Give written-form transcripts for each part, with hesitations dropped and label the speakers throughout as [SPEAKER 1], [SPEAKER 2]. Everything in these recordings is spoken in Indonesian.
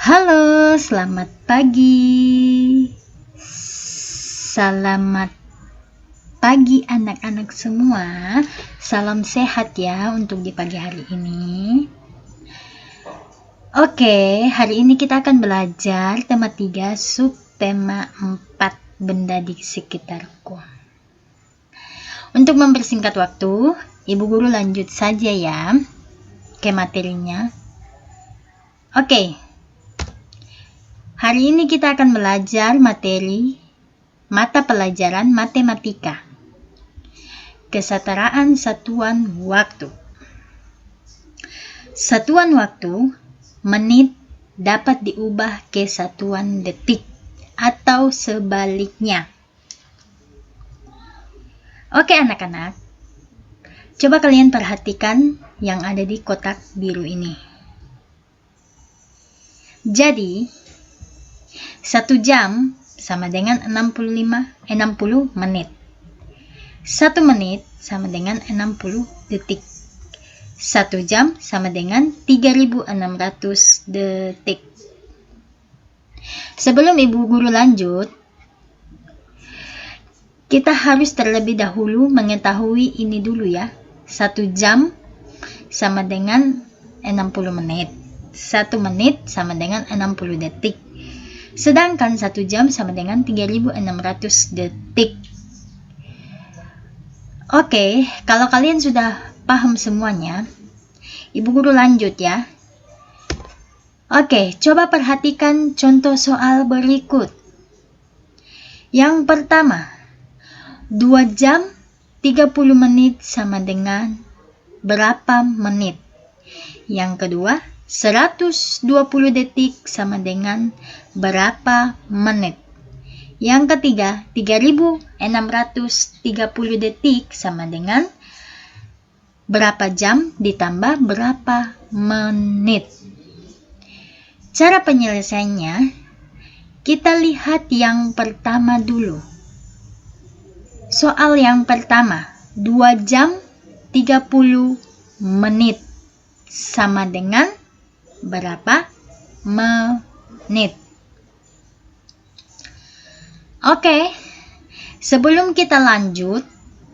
[SPEAKER 1] Halo, selamat pagi. Selamat pagi anak-anak semua. Salam sehat ya untuk di pagi hari ini. Oke, hari ini kita akan belajar tema 3 subtema 4 benda di sekitarku. Untuk mempersingkat waktu, Ibu Guru lanjut saja ya ke materinya. Oke. Hari ini kita akan belajar materi mata pelajaran matematika. Kesetaraan satuan waktu. Satuan waktu, menit dapat diubah ke satuan detik atau sebaliknya. Oke anak-anak, coba kalian perhatikan yang ada di kotak biru ini. Jadi, 1 jam sama dengan 60 menit. 1 menit sama dengan 60 detik. 1 jam sama dengan 3600 detik. Sebelum Ibu Guru lanjut, kita harus terlebih dahulu mengetahui ini dulu ya. 1 jam sama dengan 60 menit. 1 menit sama dengan 60 detik. Sedangkan 1 jam sama dengan 3600 detik. Oke, kalau kalian sudah paham semuanya, Ibu Guru lanjut ya. Oke, coba perhatikan contoh soal berikut. Yang pertama, 2 jam 30 menit sama dengan berapa menit? Yang kedua, 120 detik sama dengan berapa menit? Yang ketiga, 3630 detik sama dengan berapa jam ditambah berapa menit? Cara penyelesaiannya, kita lihat yang pertama dulu. Soal yang pertama, 2 jam 30 menit sama dengan berapa menit? Oke, sebelum kita lanjut,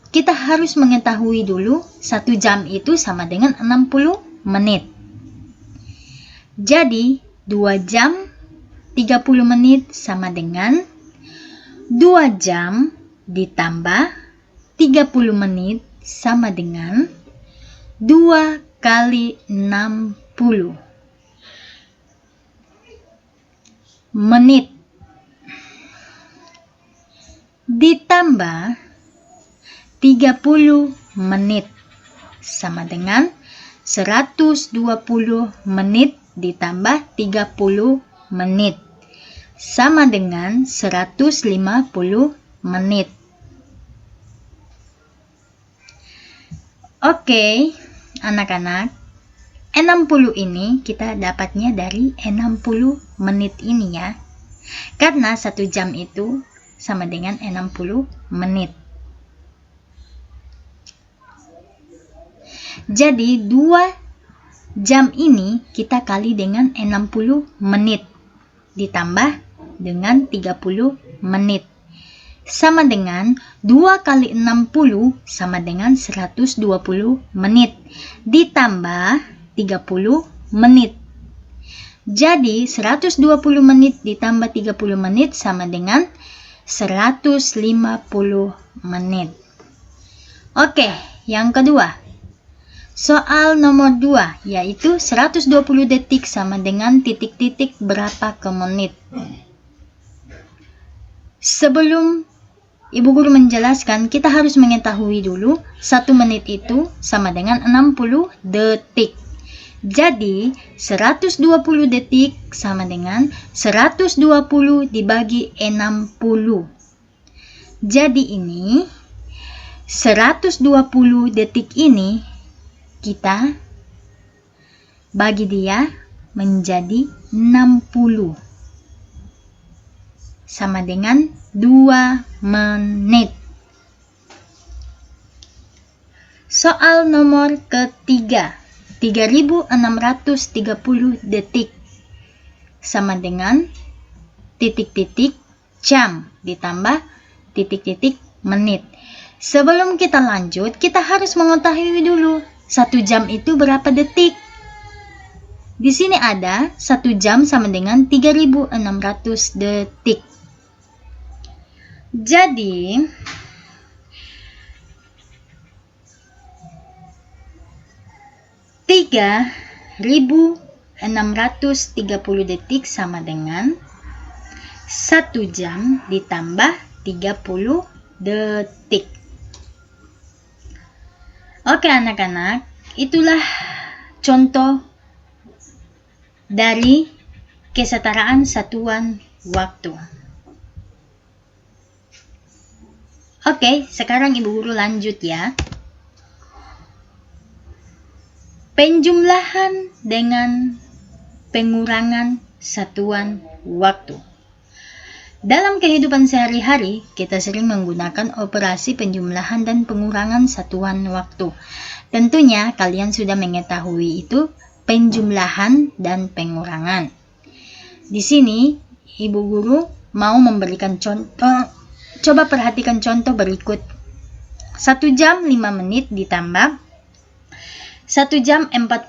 [SPEAKER 1] kita harus mengetahui dulu 1 jam itu sama dengan 60 menit. Jadi, 2 jam 30 menit sama dengan 2 jam ditambah 30 menit sama dengan 2 kali 60 menit ditambah 30 menit sama dengan 120 menit ditambah 30 menit sama dengan 150 menit. Oke, anak-anak, 60 ini kita dapatnya dari 60 menit ini ya. Karena 1 jam itu sama dengan 60 menit. Jadi 2 jam ini kita kali dengan 60 menit ditambah dengan 30 menit. Sama dengan 2 kali 60 sama dengan 120 menit ditambah 30 menit. Jadi 120 menit ditambah 30 menit sama dengan 150 menit. Oke, yang kedua. Soal nomor 2 yaitu 120 detik sama dengan titik-titik berapa ke menit. Sebelum Ibu Guru menjelaskan, kita harus mengetahui dulu 1 menit itu sama dengan 60 detik. Jadi, 120 detik sama dengan 120 dibagi 60. Jadi ini 120 detik ini kita bagi dia menjadi 60. Sama dengan 2 menit. Soal nomor ketiga, 3630 detik sama dengan titik-titik jam ditambah titik-titik menit. Sebelum kita lanjut, kita harus mengetahui dulu 1 jam itu berapa detik. Di sini ada 1 jam sama dengan 3600 detik. Jadi, tiga 1630 detik sama dengan 1 jam ditambah 30 detik. Oke anak-anak, itulah contoh dari kesetaraan satuan waktu. Oke, sekarang Ibu Guru lanjut ya. Penjumlahan dengan pengurangan satuan waktu. Dalam kehidupan sehari-hari, kita sering menggunakan operasi penjumlahan dan pengurangan satuan waktu. Tentunya kalian sudah mengetahui itu penjumlahan dan pengurangan. Di sini, Ibu Guru mau memberikan contoh. Coba perhatikan contoh berikut. 1 jam 5 menit ditambah 1 jam 45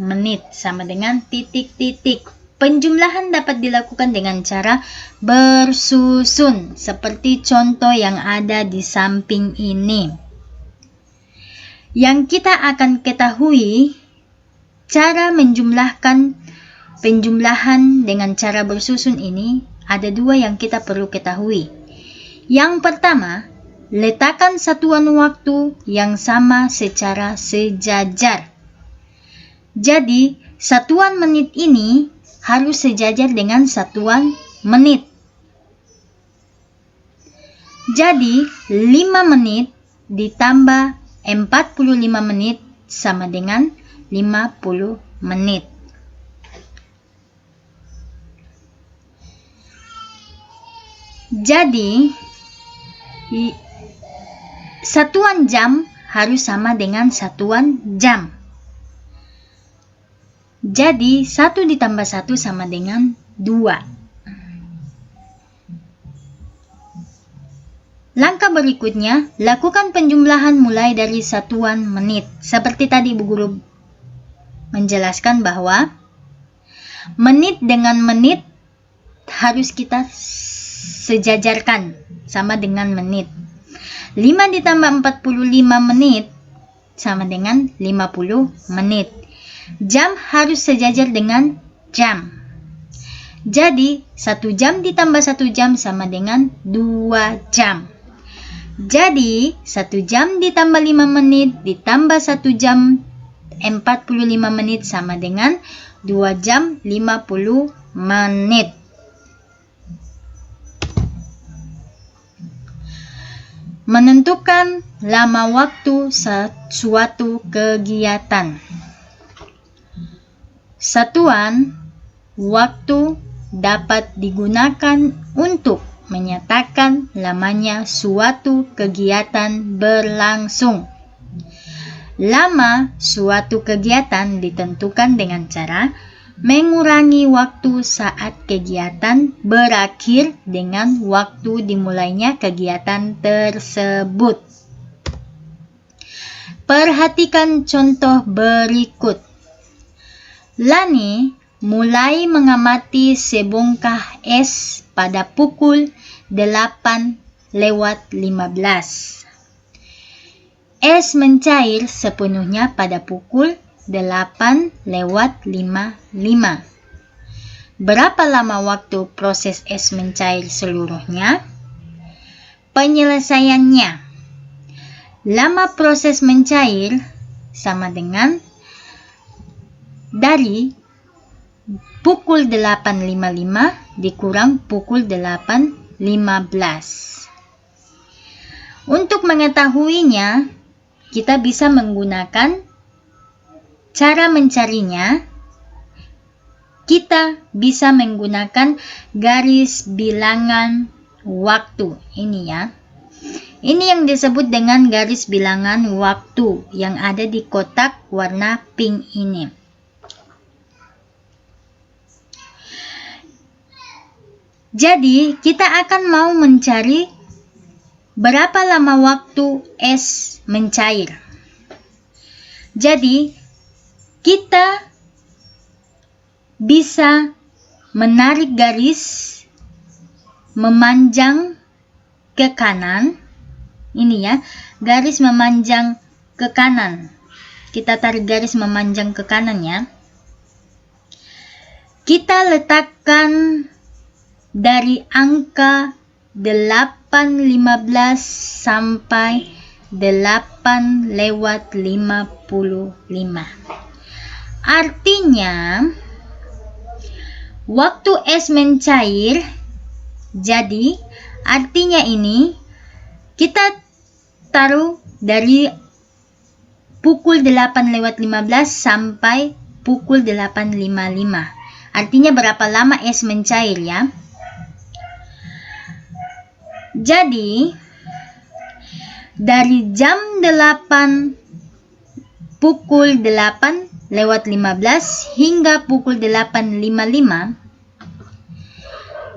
[SPEAKER 1] menit sama dengan titik-titik. Penjumlahan dapat dilakukan dengan cara bersusun seperti contoh yang ada di samping ini. Yang kita akan ketahui cara menjumlahkan penjumlahan dengan cara bersusun ini ada 2 yang kita perlu ketahui. Yang pertama, letakkan satuan waktu yang sama secara sejajar. Jadi, satuan menit ini harus sejajar dengan satuan menit. Jadi, 5 menit ditambah 45 menit sama dengan 50 menit. Jadi, satuan jam harus sama dengan satuan jam. Jadi, 1 ditambah 1 sama dengan 2. Langkah berikutnya, lakukan penjumlahan mulai dari satuan menit. Seperti tadi Ibu Guru menjelaskan bahwa menit dengan menit harus kita sejajarkan sama dengan menit. 5 ditambah 45 menit sama dengan 50 menit. Jam harus sejajar dengan jam. Jadi, 1 jam ditambah 1 jam sama dengan 2 jam. Jadi, 1 jam ditambah 5 menit ditambah 1 jam 45 menit sama dengan 2 jam 50 menit. Menentukan lama waktu suatu kegiatan. Satuan waktu dapat digunakan untuk menyatakan lamanya suatu kegiatan berlangsung. Lama suatu kegiatan ditentukan dengan cara mengurangi waktu saat kegiatan berakhir dengan waktu dimulainya kegiatan tersebut. Perhatikan contoh berikut. Lani mulai mengamati sebongkah es pada pukul 8:15. Es mencair sepenuhnya pada pukul 8:55. Berapa lama waktu proses es mencair seluruhnya? Penyelesaiannya. Lama proses mencair sama dengan dari pukul 8.55 dikurang pukul 8.15. Untuk mengetahuinya, kita bisa menggunakan cara mencarinya. Kita bisa menggunakan garis bilangan waktu. Ini ya. Ini yang disebut dengan garis bilangan waktu yang ada di kotak warna pink ini. Jadi, kita akan mau mencari berapa lama waktu es mencair. Jadi, kita bisa menarik garis memanjang ke kanan. Ini ya, garis memanjang ke kanan. Kita tarik garis memanjang ke kanan ya. Kita letakkan dari angka 8.15 sampai 8:55. Artinya, waktu es mencair, jadi artinya ini kita taruh dari pukul 8:15 sampai pukul 8:55. Artinya berapa lama es mencair ya. Jadi, dari jam 8 pukul 8:15 hingga pukul 8:55,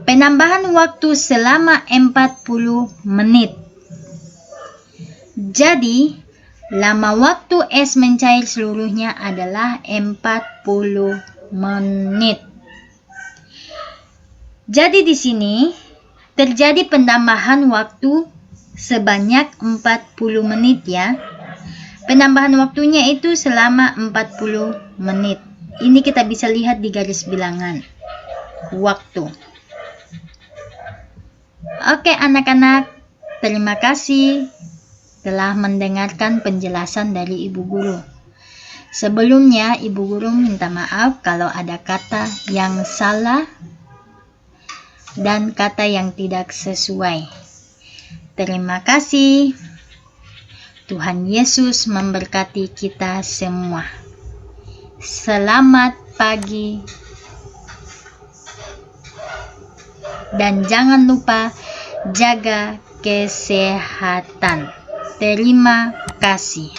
[SPEAKER 1] penambahan waktu selama 40 menit. Jadi, lama waktu es mencair seluruhnya adalah 40 menit. Jadi di sini terjadi penambahan waktu sebanyak 40 menit ya. Penambahan waktunya itu selama 40 menit. Ini kita bisa lihat di garis bilangan waktu. Oke anak-anak, terima kasih telah mendengarkan penjelasan dari Ibu Guru. Sebelumnya Ibu Guru minta maaf kalau ada kata yang salah dan kata yang tidak sesuai. Terima kasih. Tuhan Yesus memberkati kita semua. Selamat pagi. Dan jangan lupa jaga kesehatan. Terima kasih.